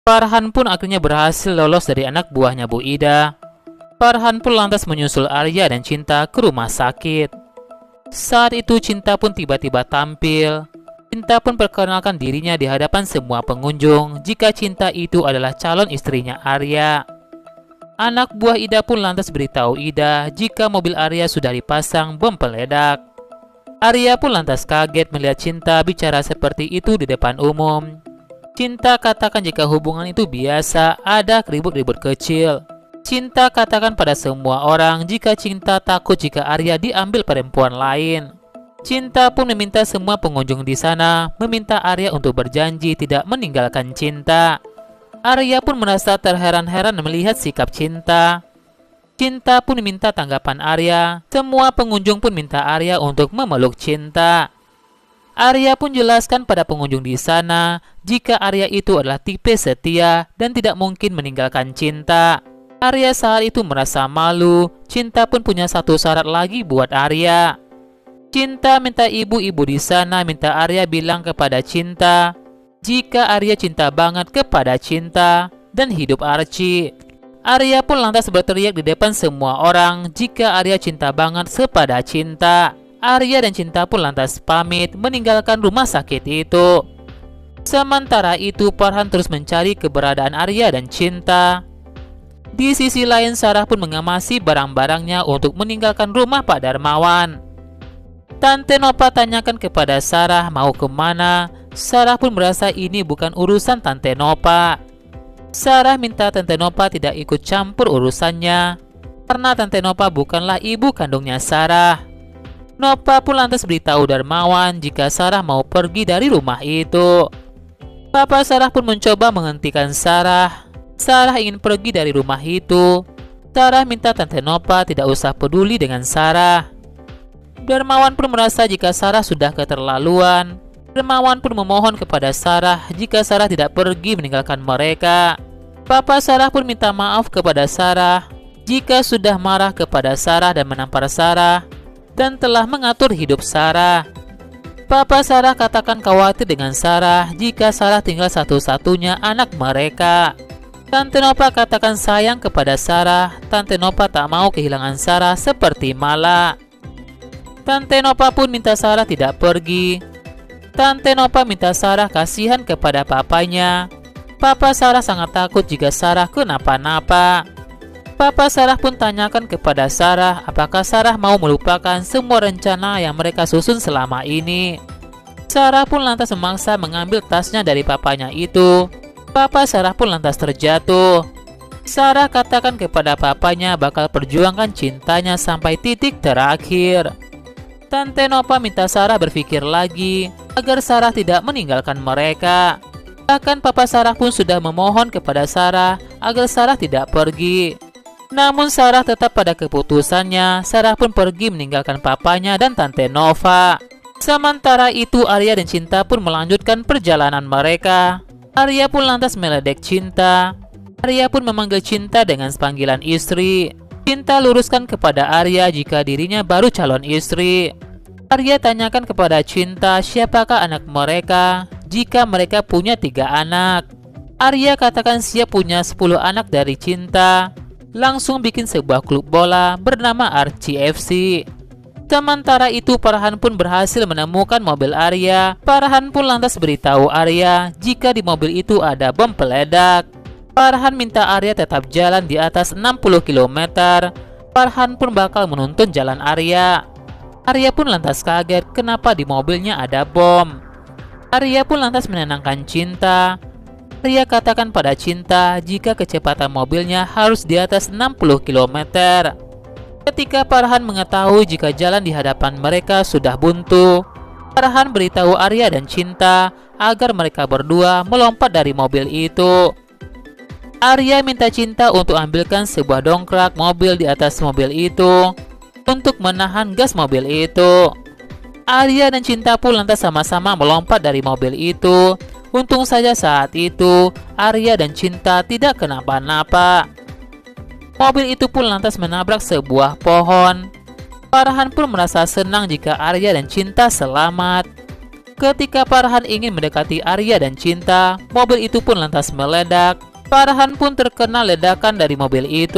Farhan pun akhirnya berhasil lolos dari anak buahnya Bu Ida. Farhan pun lantas menyusul Arya dan Cinta ke rumah sakit. Saat itu Cinta pun tiba-tiba tampil. Cinta pun perkenalkan dirinya di hadapan semua pengunjung jika Cinta itu adalah calon istrinya Arya. Anak buah Ida pun lantas beritahu Ida jika mobil Arya sudah dipasang bom peledak. Arya pun lantas kaget melihat Cinta bicara seperti itu di depan umum. Cinta katakan jika hubungan itu biasa, ada ribut-ribut kecil. Cinta katakan pada semua orang jika Cinta takut jika Arya diambil perempuan lain. Cinta pun meminta semua pengunjung di sana meminta Arya untuk berjanji tidak meninggalkan Cinta. Arya pun merasa terheran-heran melihat sikap Cinta. Cinta pun meminta tanggapan Arya. Semua pengunjung pun minta Arya untuk memeluk Cinta. Arya pun jelaskan pada pengunjung di sana jika Arya itu adalah tipe setia dan tidak mungkin meninggalkan Cinta. Arya saat itu merasa malu. Cinta pun punya satu syarat lagi buat Arya. Cinta minta ibu-ibu di sana minta Arya bilang kepada Cinta jika Arya cinta banget kepada Cinta dan hidup Archie. Arya pun lantas berteriak di depan semua orang jika Arya cinta banget kepada Cinta. Arya dan Cinta pun lantas pamit meninggalkan rumah sakit itu. Sementara itu Farhan terus mencari keberadaan Arya dan Cinta. Di sisi lain Sarah pun mengemasi barang-barangnya untuk meninggalkan rumah Pak Darmawan. Tante Nova tanyakan kepada Sarah mau kemana. Sarah pun merasa ini bukan urusan Tante Nova. Sarah minta Tante Nova tidak ikut campur urusannya karena Tante Nova bukanlah ibu kandungnya Sarah. Nova pun lantas beritahu Darmawan jika Sarah mau pergi dari rumah itu. Papa Sarah pun mencoba menghentikan Sarah. Sarah ingin pergi dari rumah itu. Sarah minta Tante Nova tidak usah peduli dengan Sarah. Darmawan pun merasa jika Sarah sudah keterlaluan. Darmawan pun memohon kepada Sarah jika Sarah tidak pergi meninggalkan mereka. Papa Sarah pun minta maaf kepada Sarah jika sudah marah kepada Sarah dan menampar Sarah dan telah mengatur hidup Sarah. Papa Sarah katakan khawatir dengan Sarah jika Sarah tinggal satu-satunya anak mereka. Tante Nova katakan sayang kepada Sarah. Tante Nova tak mau kehilangan Sarah seperti Mala. Tante Nova pun minta Sarah tidak pergi. Tante Nova minta Sarah kasihan kepada papanya. Papa Sarah sangat takut jika Sarah kenapa-napa. Papa Sarah pun tanyakan kepada Sarah apakah Sarah mau melupakan semua rencana yang mereka susun selama ini. Sarah pun lantas memaksa mengambil tasnya dari papanya itu. Papa Sarah pun lantas terjatuh. Sarah katakan kepada papanya bakal perjuangkan cintanya sampai titik terakhir. Tante Nova minta Sarah berpikir lagi agar Sarah tidak meninggalkan mereka. Bahkan Papa Sarah pun sudah memohon kepada Sarah agar Sarah tidak pergi. Namun Sarah tetap pada keputusannya. Sarah pun pergi meninggalkan papanya dan Tante Nova. Sementara itu Arya dan Cinta pun melanjutkan perjalanan mereka. Arya pun lantas meledek Cinta. Arya pun memanggil Cinta dengan panggilan istri. Cinta luruskan kepada Arya jika dirinya baru calon istri. Arya tanyakan kepada Cinta siapakah anak mereka jika mereka punya 3 anak. Arya katakan siap punya 10 anak dari Cinta. Langsung bikin sebuah klub bola bernama Archie FC. Sementara itu Farhan pun berhasil menemukan mobil Arya. Farhan pun lantas beritahu Arya jika di mobil itu ada bom peledak. Farhan minta Arya tetap jalan di atas 60 km. Farhan pun bakal menuntun jalan Arya. Arya pun lantas kaget kenapa di mobilnya ada bom. Arya pun lantas menenangkan Cinta. Arya katakan pada Cinta jika kecepatan mobilnya harus di atas 60 km. Ketika Farhan mengetahui jika jalan di hadapan mereka sudah buntu, Farhan beritahu Arya dan Cinta agar mereka berdua melompat dari mobil itu. Arya minta Cinta untuk ambilkan sebuah dongkrak mobil di atas mobil itu untuk menahan gas mobil itu. Arya dan Cinta pun lantas sama-sama melompat dari mobil itu. Untung saja saat itu Arya dan Cinta tidak kenapa-napa. Mobil itu pun lantas menabrak sebuah pohon. Farhan pun merasa senang jika Arya dan Cinta selamat. Ketika Farhan ingin mendekati Arya dan Cinta, mobil itu pun lantas meledak. Farhan pun terkena ledakan dari mobil itu.